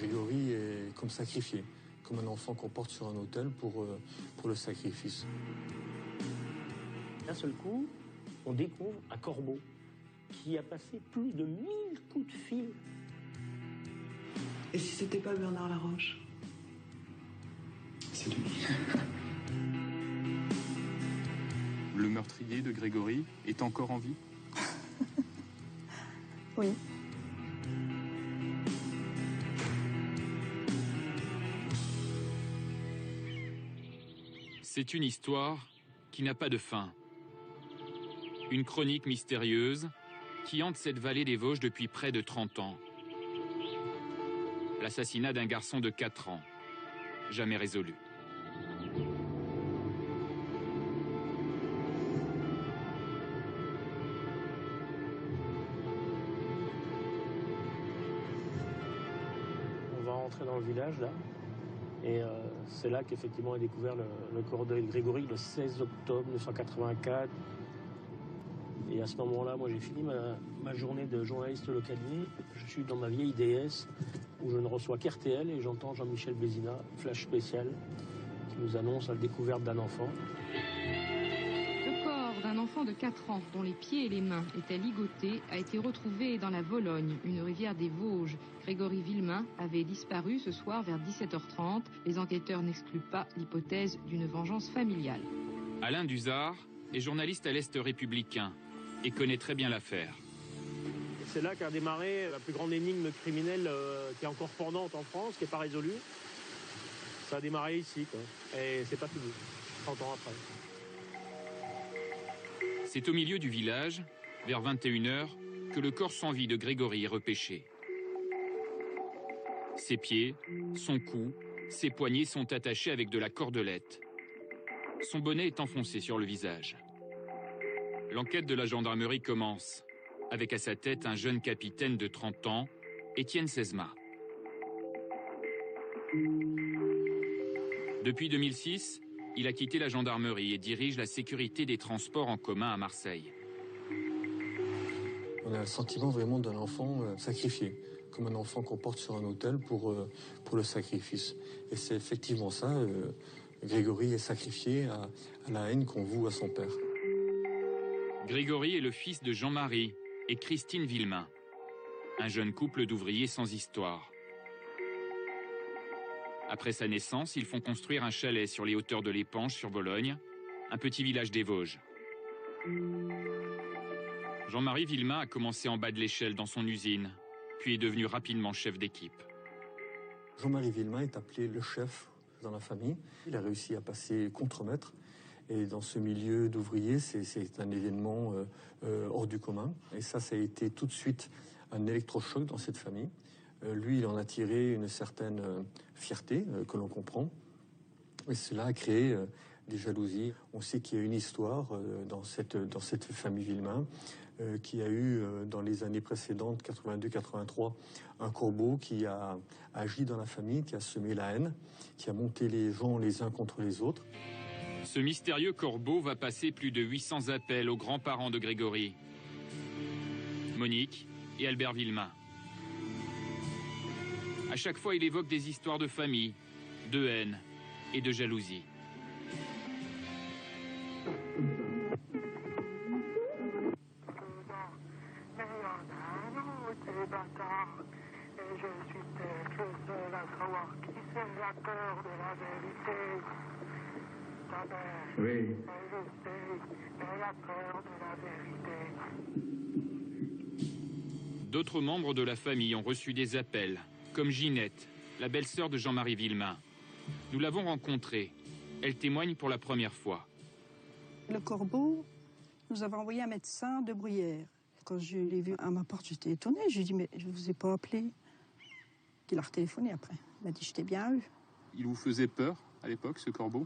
Grégory est comme sacrifié, comme un enfant qu'on porte sur un autel pour le sacrifice. D'un seul coup, on découvre un corbeau qui a passé plus de 1000 coups de fil. Et si c'était pas Bernard Laroche? C'est lui. Le meurtrier de Grégory est encore en vie? Oui. C'est une histoire qui n'a pas de fin. Une chronique mystérieuse qui hante cette vallée des Vosges depuis près de 30 ans. L'assassinat d'un garçon de 4 ans, jamais résolu. On va rentrer dans le village là, et c'est là qu'effectivement est découvert le corps de Grégory le 16 octobre 1984. Et à ce moment-là, moi j'ai fini ma journée de journaliste localier. Je suis dans ma vieille DS où je ne reçois qu'RTL et j'entends Jean-Michel Bézina, flash spécial, qui nous annonce la découverte d'un enfant. Le corps d'un enfant de 4 ans dont les pieds et les mains étaient ligotés a été retrouvé dans la Vologne, une rivière des Vosges. Grégory Villemain avait disparu ce soir vers 17h30. Les enquêteurs n'excluent pas l'hypothèse d'une vengeance familiale. Alain Duzard est journaliste à l'Est républicain et connaît très bien l'affaire. C'est là qu'a démarré la plus grande énigme criminelle qui est encore pendante en France, qui n'est pas résolue. Ça a démarré ici, quoi. Et c'est pas fini, 30 ans après. C'est au milieu du village, vers 21h, que le corps sans vie de Grégory est repêché. Ses pieds, son cou, ses poignets sont attachés avec de la cordelette. Son bonnet est enfoncé sur le visage. L'enquête de la gendarmerie commence, avec à sa tête un jeune capitaine de 30 ans, Étienne Sesma. Depuis 2006, il a quitté la gendarmerie et dirige la sécurité des transports en commun à Marseille. On a le sentiment vraiment d'un enfant sacrifié, comme un enfant qu'on porte sur un autel pour le sacrifice. Et c'est effectivement ça, Grégory est sacrifié à la haine qu'on voue à son père. Grégory est le fils de Jean-Marie et Christine Villemain, un jeune couple d'ouvriers sans histoire. Après sa naissance, ils font construire un chalet sur les hauteurs de l'Épanche sur Bologne, un petit village des Vosges. Jean-Marie Villemain a commencé en bas de l'échelle dans son usine, puis est devenu rapidement chef d'équipe. Jean-Marie Villemain est appelé le chef dans la famille. Il a réussi à passer contremaître. Et dans ce milieu d'ouvriers, c'est un événement hors du commun. Et ça a été tout de suite un électrochoc dans cette famille. Lui, il en a tiré une certaine fierté que l'on comprend. Et cela a créé des jalousies. On sait qu'il y a une histoire dans cette famille Villemain qui a eu, dans les années précédentes, 82-83, un corbeau qui a agi dans la famille, qui a semé la haine, qui a monté les gens les uns contre les autres. Ce mystérieux corbeau va passer plus de 800 appels aux grands-parents de Grégory, Monique et Albert Villemain. À chaque fois, il évoque des histoires de famille, de haine et de jalousie. Je suis le seul à savoir qui c'est l'auteur de la vérité. Ta mère, Oui. je sais, elle a peur de la vérité. D'autres membres de la famille ont reçu des appels, comme Ginette, la belle-sœur de Jean-Marie Villemain. Nous l'avons rencontrée. Elle témoigne pour la première fois. Le corbeau, nous avons envoyé un médecin de Bruyères. Quand je l'ai vu à ma porte, j'étais étonnée. Je lui ai dit, mais je ne vous ai pas appelé. Il a retéléphoné après. Il m'a dit, je t'ai bien eu. Il vous faisait peur à l'époque, ce corbeau?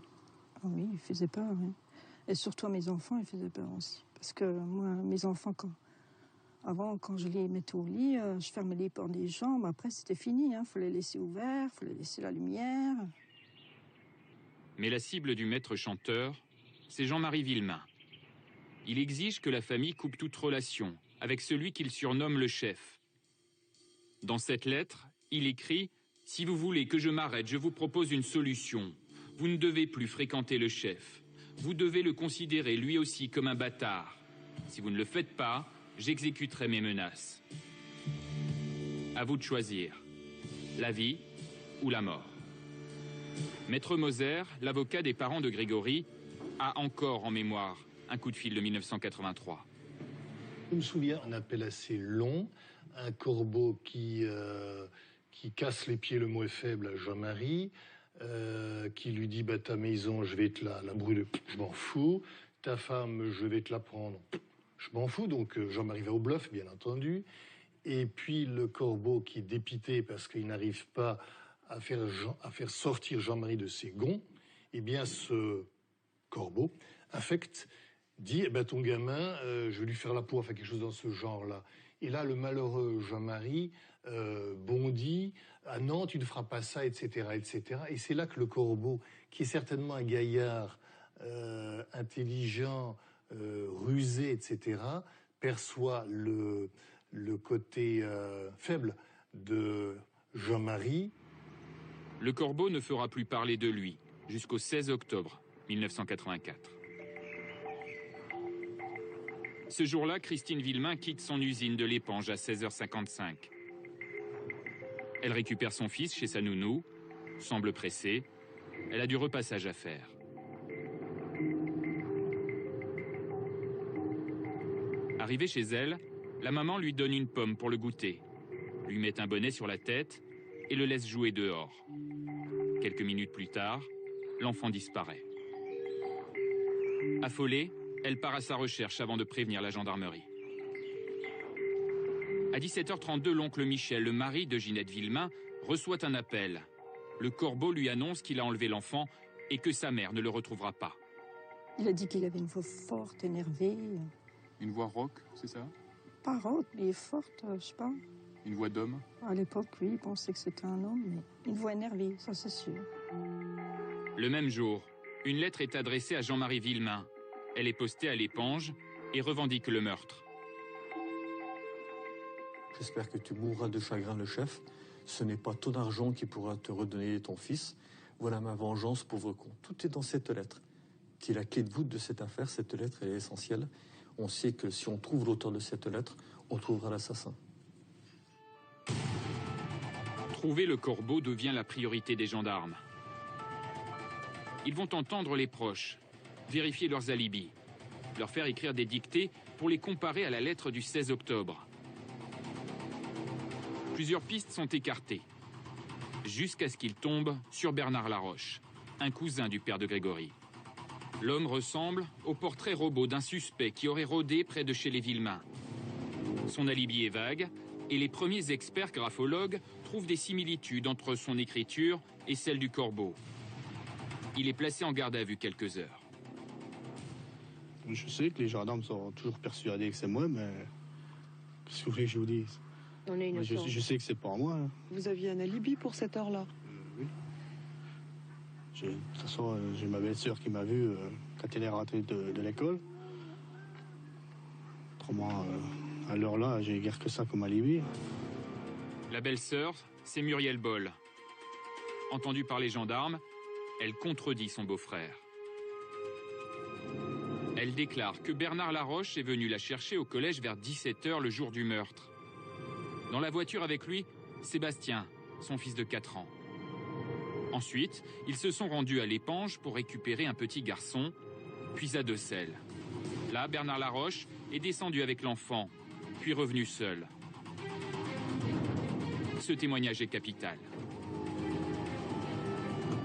Ah oui, il faisait peur. Oui. Et surtout à mes enfants, il faisait peur aussi. Parce que moi, mes enfants, quand je les mettais au lit, je fermais les portes des jambes. Après, c'était fini. Il faut les laisser ouverts, il faut les laisser la lumière. Mais la cible du maître chanteur, c'est Jean-Marie Villemain. Il exige que la famille coupe toute relation avec celui qu'il surnomme le chef. Dans cette lettre, il écrit Si vous voulez que je m'arrête, je vous propose une solution. Vous ne devez plus fréquenter le chef. Vous devez le considérer lui aussi comme un bâtard. Si vous ne le faites pas, j'exécuterai mes menaces. À vous de choisir. La vie ou la mort. Maître Moser, l'avocat des parents de Grégory, a encore en mémoire un coup de fil de 1983. Je me souviens d'un appel assez long, un corbeau qui casse les pieds, le mot est faible, à Jean-Marie, qui lui dit bah, ta maison, je vais te la brûler, je m'en fous. Ta femme, je vais te la prendre, je m'en fous. Donc Jean-Marie va au bluff, bien entendu. Et puis le corbeau qui est dépité parce qu'il n'arrive pas à faire sortir Jean-Marie de ses gonds, eh bien ce corbeau affecte, dit eh ben, ton gamin, je vais lui faire la peau, enfin quelque chose dans ce genre-là. Et là, le malheureux Jean-Marie bondit, ah non, tu ne feras pas ça, etc., etc. Et c'est là que le corbeau, qui est certainement un gaillard intelligent, rusé, etc., perçoit le côté faible de Jean-Marie. Le corbeau ne fera plus parler de lui jusqu'au 16 octobre 1984. Ce jour-là, Christine Villemain quitte son usine de l'Épange à 16h55. Elle récupère son fils chez sa nounou, semble pressée. Elle a du repassage à faire. Arrivée chez elle, la maman lui donne une pomme pour le goûter, lui met un bonnet sur la tête et le laisse jouer dehors. Quelques minutes plus tard, l'enfant disparaît. Affolée, elle part à sa recherche avant de prévenir la gendarmerie. À 17h32, l'oncle Michel, le mari de Ginette Villemain, reçoit un appel. Le corbeau lui annonce qu'il a enlevé l'enfant et que sa mère ne le retrouvera pas. Il a dit qu'il avait une voix forte, énervée. Une voix rauque, c'est ça? Pas rauque, mais forte, je sais pas. Une voix d'homme? À l'époque, oui, il pensait que c'était un homme, mais une voix énervée, ça c'est sûr. Le même jour, une lettre est adressée à Jean-Marie Villemain. Elle est postée à l'Épange et revendique le meurtre. J'espère que tu mourras de chagrin, le chef. Ce n'est pas ton argent qui pourra te redonner ton fils. Voilà ma vengeance, pauvre con. Tout est dans cette lettre, qui est la clé de voûte de cette affaire. Cette lettre est essentielle. On sait que si on trouve l'auteur de cette lettre, on trouvera l'assassin. Trouver le corbeau devient la priorité des gendarmes. Ils vont entendre les proches, vérifier leurs alibis, leur faire écrire des dictées pour les comparer à la lettre du 16 octobre. Plusieurs pistes sont écartées, jusqu'à ce qu'ils tombent sur Bernard Laroche, un cousin du père de Grégory. L'homme ressemble au portrait robot d'un suspect qui aurait rôdé près de chez les Villemain. Son alibi est vague et les premiers experts graphologues trouvent des similitudes entre son écriture et celle du corbeau. Il est placé en garde à vue quelques heures. Je sais que les gendarmes sont toujours persuadés que c'est moi, mais qu'est-ce que vous voulez que je vous dise? Je sais que c'est pas moi. Hein. Vous aviez un alibi pour cette heure-là? Oui. De toute façon, j'ai ma belle-sœur qui m'a vu quand elle est rentrée de l'école. Autrement, à l'heure-là, j'ai guère que ça comme alibi. La belle-sœur, c'est Muriel Boll. Entendue par les gendarmes, elle contredit son beau-frère. Elle déclare que Bernard Laroche est venu la chercher au collège vers 17h le jour du meurtre. Dans la voiture avec lui, Sébastien, son fils de 4 ans. Ensuite, ils se sont rendus à l'Épange pour récupérer un petit garçon, puis à Decelles. Là, Bernard Laroche est descendu avec l'enfant, puis revenu seul. Ce témoignage est capital.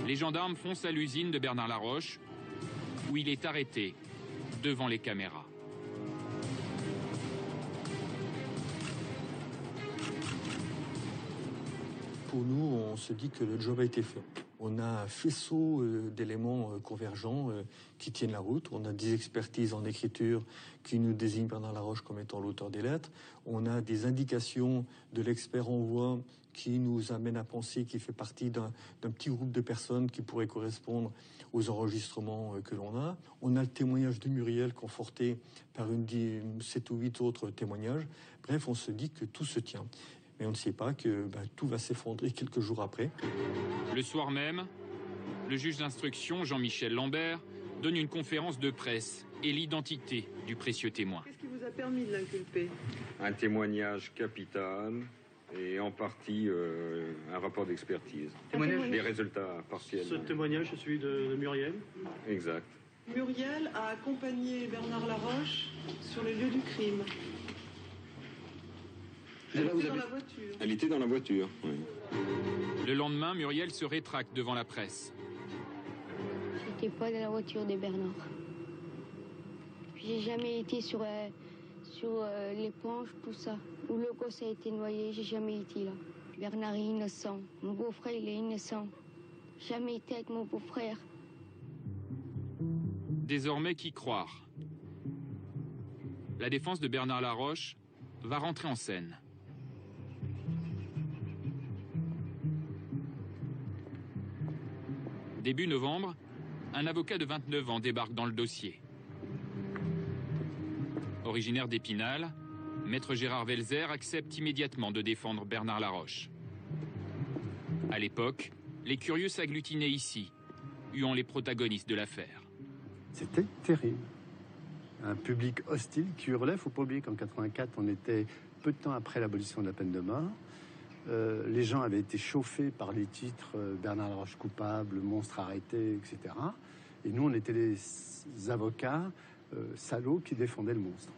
Les gendarmes foncent à l'usine de Bernard Laroche, où il est arrêté devant les caméras. Pour nous, on se dit que le job a été fait. On a un faisceau d'éléments convergents qui tiennent la route. On a des expertises en écriture qui nous désignent Bernard Laroche comme étant l'auteur des lettres. On a des indications de l'expert en voix qui nous amènent à penser qu'il fait partie d'un petit groupe de personnes qui pourraient correspondre aux enregistrements que l'on a. On a le témoignage de Muriel conforté par 7 ou 8 autres témoignages. Bref, on se dit que tout se tient. Mais on ne sait pas que tout va s'effondrer quelques jours après. Le soir même, le juge d'instruction, Jean-Michel Lambert, donne une conférence de presse et l'identité du précieux témoin. Qu'est-ce qui vous a permis de l'inculper? Un témoignage capital et en partie un rapport d'expertise. Les résultats partiels. Ce témoignage est celui de Muriel. Exact. Muriel a accompagné Bernard Laroche sur les lieux du crime. Elle était dans la voiture. Elle était dans la voiture, oui. Le lendemain, Muriel se rétracte devant la presse. J'étais pas dans la voiture de Bernard. J'ai jamais été sur l'éponge, tout ça. Où le gosse a été noyé, j'ai jamais été là. Bernard est innocent. Mon beau-frère, il est innocent. Jamais été avec mon beau-frère. Désormais, qui croire? La défense de Bernard Laroche va rentrer en scène. Début novembre, un avocat de 29 ans débarque dans le dossier. Originaire d'Épinal, Maître Gérard Welzer accepte immédiatement de défendre Bernard Laroche. À l'époque, les curieux s'agglutinaient ici, huant les protagonistes de l'affaire. C'était terrible. Un public hostile qui hurlait. Il ne faut pas oublier qu'en 1984, on était peu de temps après l'abolition de la peine de mort. Les gens avaient été chauffés par les titres Bernard Laroche coupable, monstre arrêté, etc. Et nous, on était les avocats salauds qui défendaient le monstre.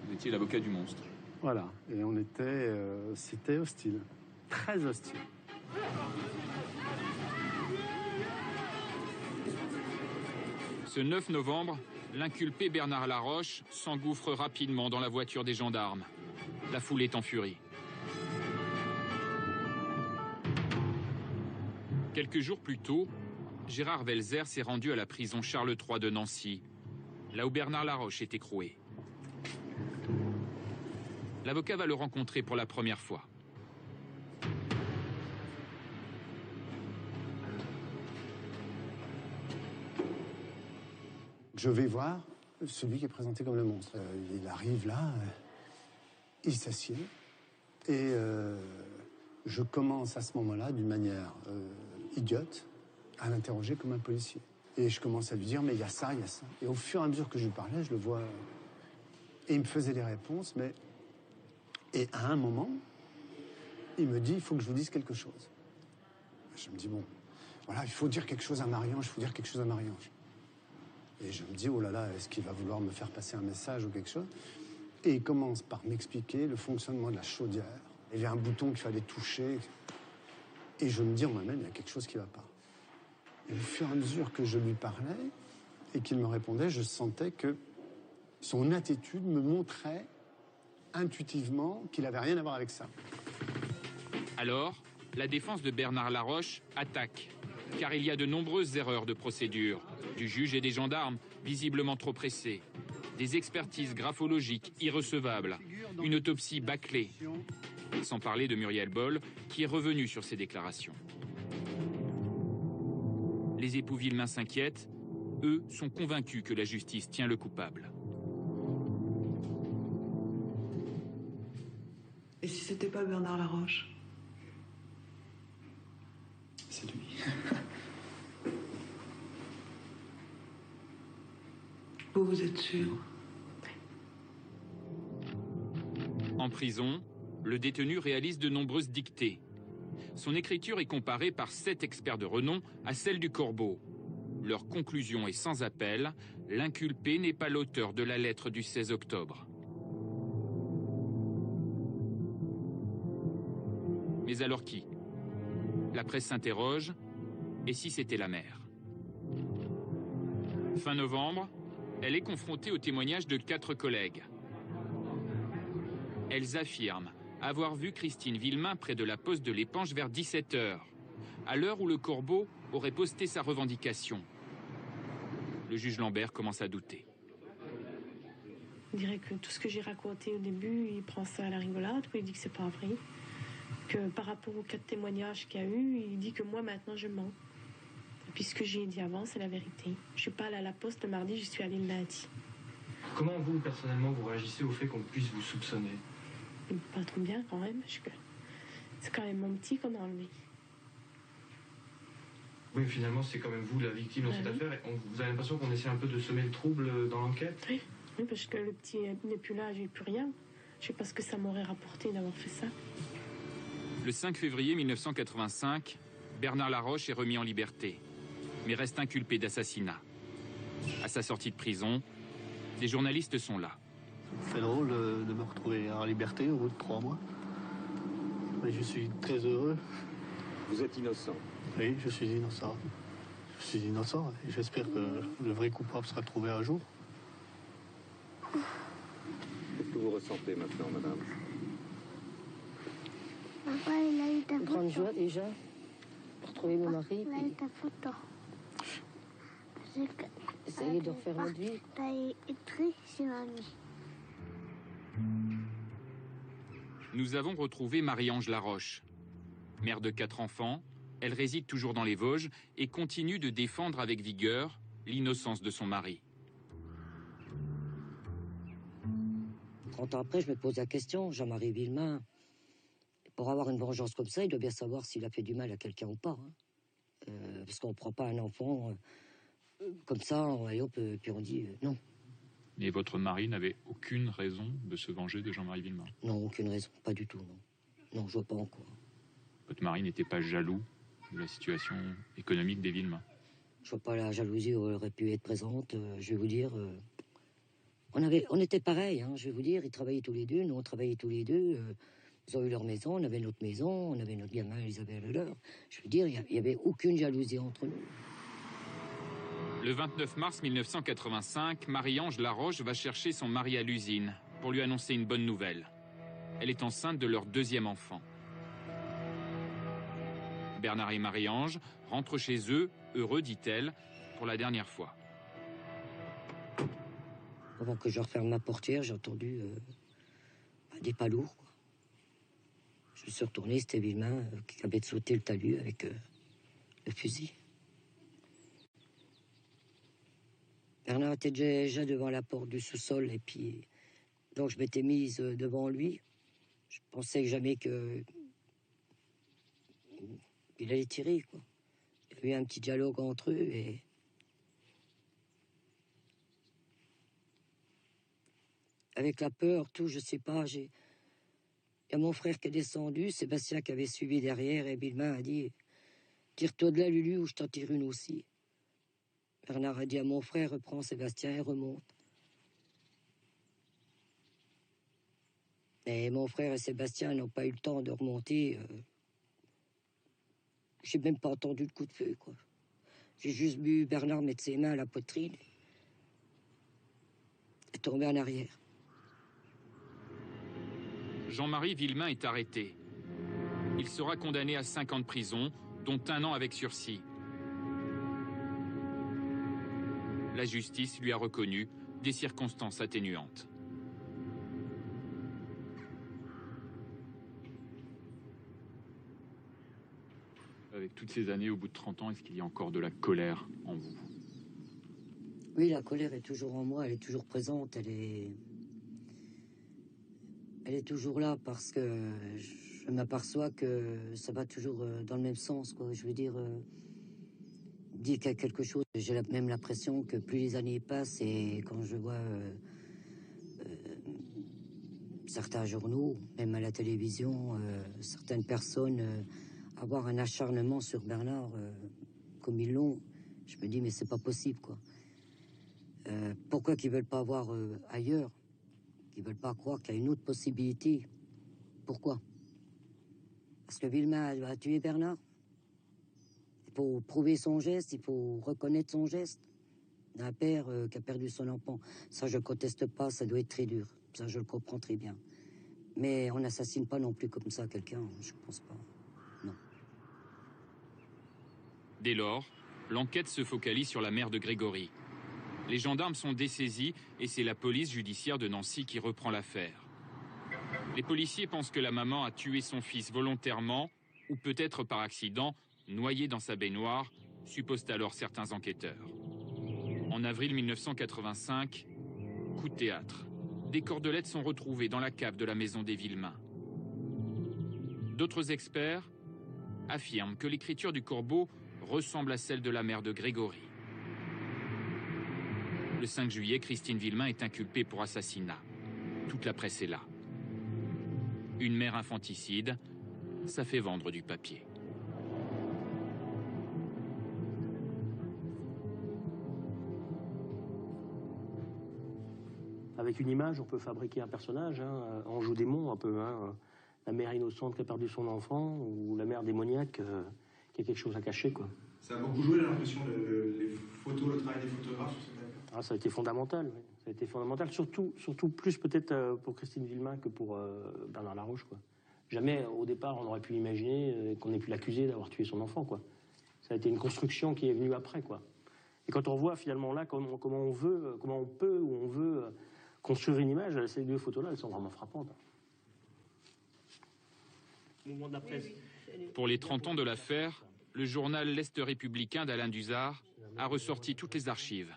Vous étiez l'avocat du monstre. Voilà. Et on était... c'était hostile. Très hostile. Ce 9 novembre, l'inculpé Bernard Laroche s'engouffre rapidement dans la voiture des gendarmes. La foule est en furie. Quelques jours plus tôt, Gérard Welzer s'est rendu à la prison Charles III de Nancy, là où Bernard Laroche est écroué. L'avocat va le rencontrer pour la première fois. Je vais voir celui qui est présenté comme le monstre. Il arrive là, il s'assied, et je commence à ce moment-là, d'une manière idiote, à l'interroger comme un policier. Et je commence à lui dire, mais il y a ça, il y a ça. Et au fur et à mesure que je lui parlais, je le vois... Et il me faisait des réponses, mais... Et à un moment, il me dit, il faut que je vous dise quelque chose. Je me dis, bon, voilà, il faut dire quelque chose à Marie-Ange, il faut dire quelque chose à Marie-Ange. Et je me dis, oh là là, est-ce qu'il va vouloir me faire passer un message ou quelque chose? Et il commence par m'expliquer le fonctionnement de la chaudière. Il y a un bouton qu'il fallait toucher. Et je me dis en moi-même, il y a quelque chose qui ne va pas. Et au fur et à mesure que je lui parlais et qu'il me répondait, je sentais que son attitude me montrait intuitivement qu'il n'avait rien à voir avec ça. Alors, la défense de Bernard Laroche attaque, car il y a de nombreuses erreurs de procédure, du juge et des gendarmes visiblement trop pressés, des expertises graphologiques irrecevables, une autopsie bâclée, sans parler de Muriel Boll, qui est revenue sur ses déclarations. Les époux Villemain s'inquiètent, eux sont convaincus que la justice tient le coupable. Et si c'était pas Bernard Laroche? C'est lui. Vous êtes sûr? En prison, le détenu réalise de nombreuses dictées. Son écriture est comparée par 7 experts de renom à celle du Corbeau. Leur conclusion est sans appel, l'inculpé n'est pas l'auteur de la lettre du 16 octobre. Mais alors qui? La presse s'interroge, et si c'était la mère? Fin novembre, elle est confrontée au témoignage de 4 collègues. Elles affirment avoir vu Christine Villemain près de la poste de l'Épanche vers 17h, à l'heure où le Corbeau aurait posté sa revendication. Le juge Lambert commence à douter. On dirait que tout ce que j'ai raconté au début, il prend ça à la rigolade, il dit que c'est pas vrai. Que par rapport aux 4 témoignages qu'il y a eu, il dit que moi maintenant je mens. Et puis ce que j'ai dit avant, c'est la vérité. Je suis pas allée à la poste le mardi, j'y suis allée le lundi. Comment vous, personnellement, vous réagissez au fait qu'on puisse vous soupçonner? Pas trop bien quand même. C'est quand même mon petit qu'on a enlevé. Oui, finalement, c'est quand même vous la victime dans cette affaire. Et vous avez l'impression qu'on essaie un peu de semer le trouble dans l'enquête? Oui, parce que le petit n'est plus là, j'ai plus rien. Je sais pas ce que ça m'aurait rapporté d'avoir fait ça. Le 5 février 1985, Bernard Laroche est remis en liberté, mais reste inculpé d'assassinat. À sa sortie de prison, des journalistes sont là. C'est drôle de me retrouver en liberté au bout de 3 mois. Mais je suis très heureux. Vous êtes innocent? Oui, je suis innocent. Je suis innocent et j'espère que le vrai coupable sera trouvé un jour. Qu'est-ce que vous ressentez maintenant, madame? Papa, il a eu ta photo. Grande joie déjà, pour retrouver mon mari. Il a eu ta photo. Essayer de refaire notre vie. T'as écrit sur la nuit. Nous avons retrouvé Marie-Ange Laroche. Mère de 4 enfants, elle réside toujours dans les Vosges et continue de défendre avec vigueur l'innocence de son mari. 30 ans après, je me pose la question, Jean-Marie Villemain, pour avoir une vengeance comme ça, il doit bien savoir s'il a fait du mal à quelqu'un ou pas. Hein. Parce qu'on ne prend pas un enfant comme ça, et hop, puis on dit non. Et votre mari n'avait aucune raison de se venger de Jean-Marie Villemain? Non, aucune raison, pas du tout, non. Non, je vois pas en quoi. Votre mari n'était pas jaloux de la situation économique des Villemain? Je vois pas la jalousie aurait pu être présente, je vais vous dire. On était pareils, hein, je vais vous dire, ils travaillaient tous les deux, nous on travaillait tous les deux. Ils ont eu leur maison, on avait notre maison, on avait notre gamin, ils avaient le leur. Je veux dire, il n'y avait aucune jalousie entre nous. Le 29 mars 1985, Marie-Ange Laroche va chercher son mari à l'usine pour lui annoncer une bonne nouvelle. Elle est enceinte de leur 2e enfant. Bernard et Marie-Ange rentrent chez eux, heureux, dit-elle, pour la dernière fois. Avant que je referme ma portière, j'ai entendu des pas lourds. Quoi. Je me suis retourné, c'était Villemain qui avait sauté le talus avec le fusil. Bernard était déjà devant la porte du sous-sol et puis donc je m'étais mise devant lui. Je pensais jamais que il allait tirer, quoi. Il y a eu un petit dialogue entre eux et avec la peur, tout, je sais pas, il y a mon frère qui est descendu, Sébastien qui avait suivi derrière et Villemain a dit « Tire-toi de là, Lulu, ou je t'en tire une aussi ». Bernard a dit à mon frère, reprends Sébastien et remonte. Et mon frère et Sébastien n'ont pas eu le temps de remonter. J'ai même pas entendu le coup de feu, quoi. J'ai juste vu Bernard mettre ses mains à la poitrine et tomber en arrière. Jean-Marie Villemain est arrêté. Il sera condamné à 5 ans de prison, dont 1 an avec sursis. La justice lui a reconnu des circonstances atténuantes. Avec toutes ces années, au bout de 30 ans, est-ce qu'il y a encore de la colère en vous? Oui, la colère est toujours en moi, elle est toujours présente, elle est toujours là parce que je m'aperçois que ça va toujours dans le même sens, quoi. Je veux dire, dire qu'il y a quelque chose, j'ai même l'impression que plus les années passent et quand je vois certains journaux, même à la télévision, certaines personnes avoir un acharnement sur Bernard comme ils l'ont, je me dis mais c'est pas possible, quoi. Pourquoi qu'ils veulent pas voir ailleurs, qu'ils veulent pas croire qu'il y a une autre possibilité? Pourquoi? Parce que Villemain a tué Bernard. Il faut prouver son geste, il faut reconnaître son geste d'un père qui a perdu son enfant. Ça, je conteste pas, ça doit être très dur. Ça, je le comprends très bien. Mais on n'assassine pas non plus comme ça quelqu'un, je pense pas. Non. Dès lors, l'enquête se focalise sur la mère de Grégory. Les gendarmes sont dessaisis et c'est la police judiciaire de Nancy qui reprend l'affaire. Les policiers pensent que la maman a tué son fils volontairement ou peut-être par accident, noyé dans sa baignoire, supposent alors certains enquêteurs. En avril 1985, coup de théâtre. Des cordelettes sont retrouvées dans la cave de la maison des Villemain. D'autres experts affirment que l'écriture du corbeau ressemble à celle de la mère de Grégory. Le 5 juillet, Christine Villemain est inculpée pour assassinat. Toute la presse est là. Une mère infanticide, ça fait vendre du papier. Avec une image, on peut fabriquer un personnage, hein, Ange ou démon un peu. Hein, la mère innocente qui a perdu son enfant, ou la mère démoniaque qui a quelque chose à cacher, quoi. Ça a beaucoup joué, l'impression, les photos, le travail des photographes sur cette affaire. Ah, ça a été fondamental, oui. Ça a été fondamental, surtout plus peut-être pour Christine Villemain que pour Bernard Laroche, quoi. Jamais, au départ, on aurait pu imaginer qu'on ait pu l'accuser d'avoir tué son enfant, quoi. Ça a été une construction qui est venue après, quoi. Et quand on voit finalement là comment on peut construire une image, ces deux photos-là, elles sont vraiment frappantes. Au moment de la presse. Pour les 30 ans de l'affaire, le journal L'Est républicain d'Alain Duzard a ressorti toutes les archives.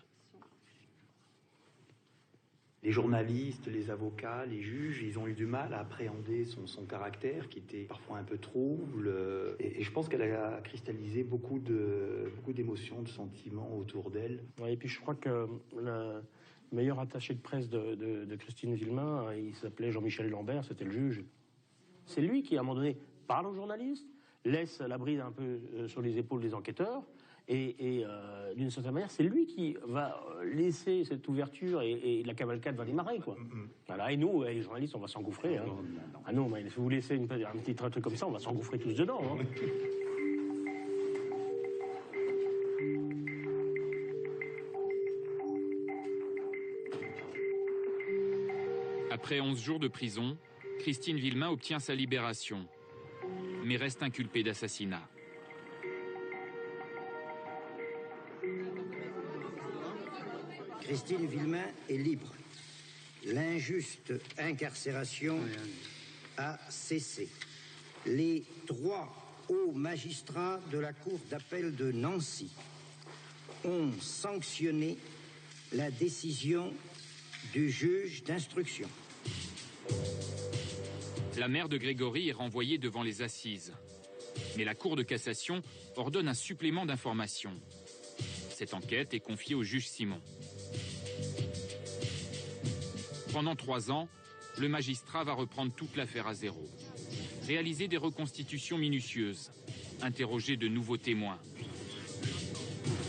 Les journalistes, les avocats, les juges, ils ont eu du mal à appréhender son caractère, qui était parfois un peu trouble. Et je pense qu'elle a cristallisé beaucoup d'émotions, de sentiments autour d'elle. Ouais, et puis je crois que le meilleur attaché de presse de Christine Villemain, il s'appelait Jean-Michel Lambert, c'était le juge. C'est lui qui, à un moment donné, parle aux journalistes, laisse la bride un peu sur les épaules des enquêteurs, et d'une certaine manière, c'est lui qui va laisser cette ouverture et la cavalcade va démarrer, quoi. Voilà, et nous, les journalistes, on va s'engouffrer. Hein. Ah non, mais si vous laissez un petit truc comme ça, on va s'engouffrer tous dedans. Hein. Après 11 jours de prison, Christine Villemain obtient sa libération, mais reste inculpée d'assassinat. Christine Villemain est libre. L'injuste incarcération a cessé. Les 3 hauts magistrats de la Cour d'appel de Nancy ont sanctionné la décision du juge d'instruction. La mère de Grégory est renvoyée devant les assises. Mais la Cour de cassation ordonne un supplément d'information. Cette enquête est confiée au juge Simon. Pendant 3 ans, le magistrat va reprendre toute l'affaire à zéro. Réaliser des reconstitutions minutieuses, interroger de nouveaux témoins.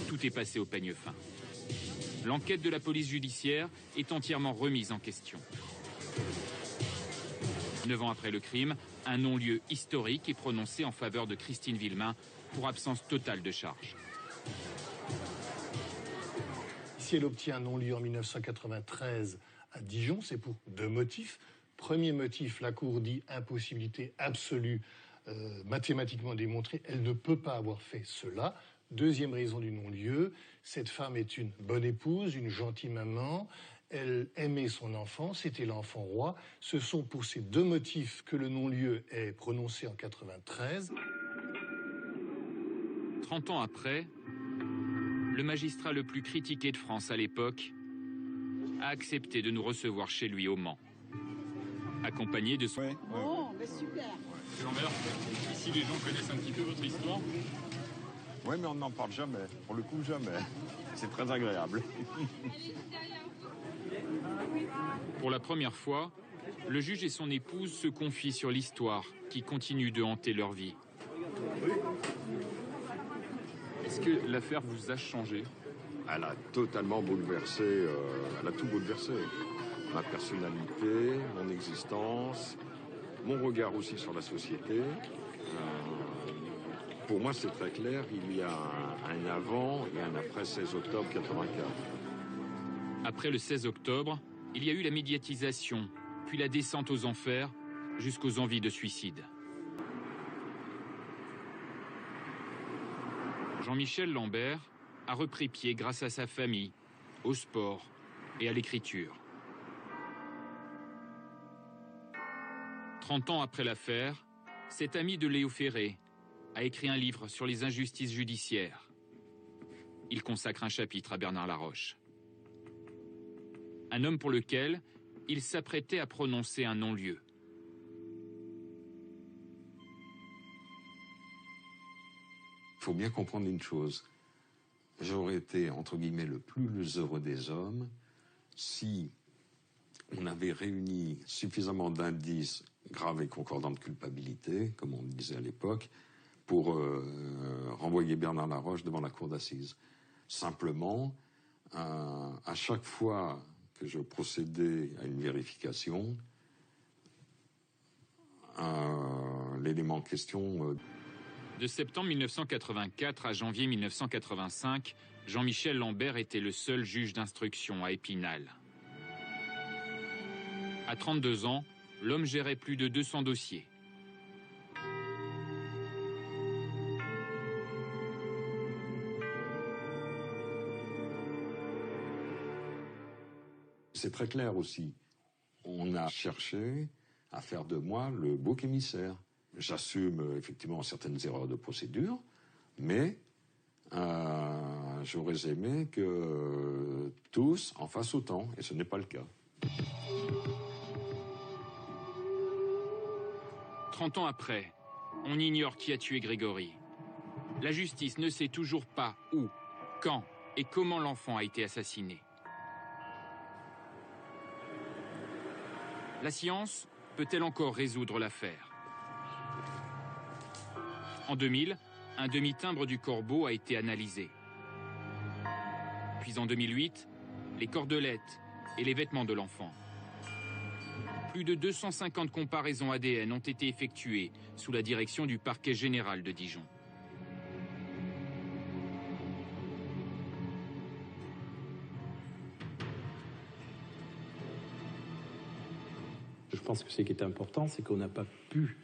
Tout est passé au peigne fin. L'enquête de la police judiciaire est entièrement remise en question. 9 ans après le crime, un non-lieu historique est prononcé en faveur de Christine Villemain pour absence totale de charge. Si elle obtient un non-lieu en 1993 à Dijon, c'est pour 2 motifs. Premier motif, la Cour dit impossibilité absolue, mathématiquement démontrée, elle ne peut pas avoir fait cela. Deuxième raison du non-lieu, cette femme est une bonne épouse, une gentille maman, elle aimait son enfant, c'était l'enfant roi. Ce sont pour ces 2 motifs que le non-lieu est prononcé en 1993. 30 ans après, le magistrat le plus critiqué de France à l'époque a accepté de nous recevoir chez lui au Mans, accompagné de son... Oh, mais super. Lambert, ici les gens connaissent un petit peu votre histoire. Oui, mais on n'en parle jamais. Pour le coup, jamais. C'est très agréable. Pour la première fois, le juge et son épouse se confient sur l'histoire qui continue de hanter leur vie. Est-ce que l'affaire vous a changé? Elle a totalement bouleversé, elle a tout bouleversé. Ma personnalité, mon existence, mon regard aussi sur la société. Pour moi, c'est très clair, il y a un avant et un après 16 octobre 84. Après le 16 octobre, il y a eu la médiatisation, puis la descente aux enfers, jusqu'aux envies de suicide. Jean-Michel Lambert a repris pied grâce à sa famille, au sport et à l'écriture. 30 ans après l'affaire, cet ami de Léo Ferré a écrit un livre sur les injustices judiciaires. Il consacre un chapitre à Bernard Laroche. Un homme pour lequel il s'apprêtait à prononcer un non-lieu. faut bien comprendre une chose. J'aurais été, entre guillemets, le plus heureux des hommes si on avait réuni suffisamment d'indices graves et concordants de culpabilité, comme on disait à l'époque, pour renvoyer Bernard Laroche devant la cour d'assises. Simplement, à chaque fois que je procédais à une vérification, l'élément en question... De septembre 1984 à janvier 1985, Jean-Michel Lambert était le seul juge d'instruction à Épinal. À 32 ans, l'homme gérait plus de 200 dossiers. C'est très clair aussi. On a cherché à faire de moi le bouc émissaire. J'assume effectivement certaines erreurs de procédure, mais j'aurais aimé que tous en fassent autant, et ce n'est pas le cas. 30 ans après, on ignore qui a tué Grégory. La justice ne sait toujours pas où, quand et comment l'enfant a été assassiné. La science peut-elle encore résoudre l'affaire? En 2000, un demi-timbre du corbeau a été analysé. Puis en 2008, les cordelettes et les vêtements de l'enfant. Plus de 250 comparaisons ADN ont été effectuées sous la direction du parquet général de Dijon. Je pense que ce qui est important, c'est qu'on n'a pas pu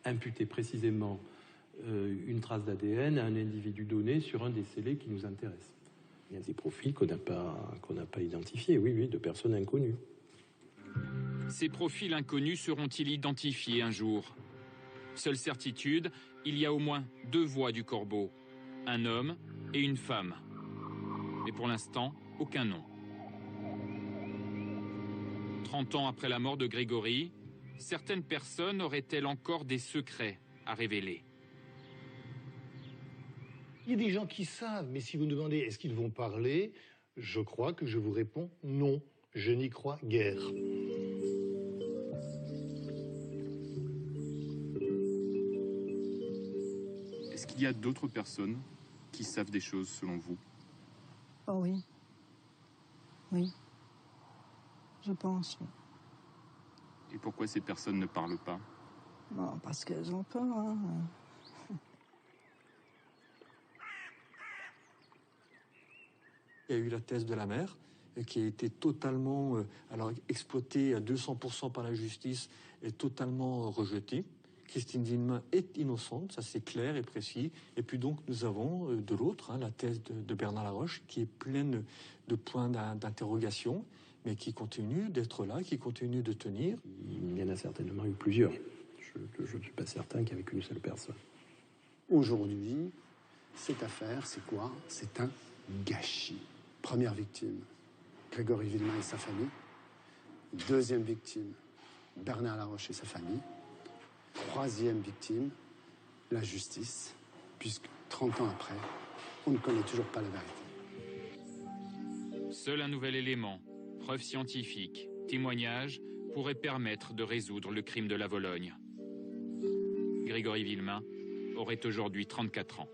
imputer précisément une trace d'ADN à un individu donné sur un des scellés qui nous intéresse. Il y a des profils qu'on n'a pas identifiés, oui, de personnes inconnues. Ces profils inconnus seront-ils identifiés un jour? Seule certitude, il y a au moins 2 voix du corbeau, un homme et une femme. Mais pour l'instant, aucun nom. 30 ans après la mort de Grégory, certaines personnes auraient-elles encore des secrets à révéler? Il y a des gens qui savent, mais si vous me demandez est-ce qu'ils vont parler, je crois que je vous réponds non. Je n'y crois guère. Est-ce qu'il y a d'autres personnes qui savent des choses selon vous? Oh oui. Oui. Je pense, oui. Et pourquoi ces personnes ne parlent pas? Bon, parce qu'elles ont peur, hein. Il y a eu la thèse de la mère qui a été totalement exploitée à 200% par la justice et totalement rejetée. Christine Villemain est innocente, ça c'est clair et précis. Et puis donc nous avons de l'autre la thèse de Bernard Laroche qui est pleine de points d'interrogation, mais qui continue d'être là, qui continue de tenir. Il y en a certainement eu plusieurs. Je ne suis pas certain qu'il n'y avait qu'une seule personne. Aujourd'hui, cette affaire, c'est quoi? C'est un gâchis. Première victime, Grégory Villemain et sa famille. Deuxième victime, Bernard Laroche et sa famille. Troisième victime, la justice, puisque 30 ans après, on ne connaît toujours pas la vérité. Seul un nouvel élément, preuve scientifique, témoignage, pourrait permettre de résoudre le crime de la Vologne. Grégory Villemain aurait aujourd'hui 34 ans.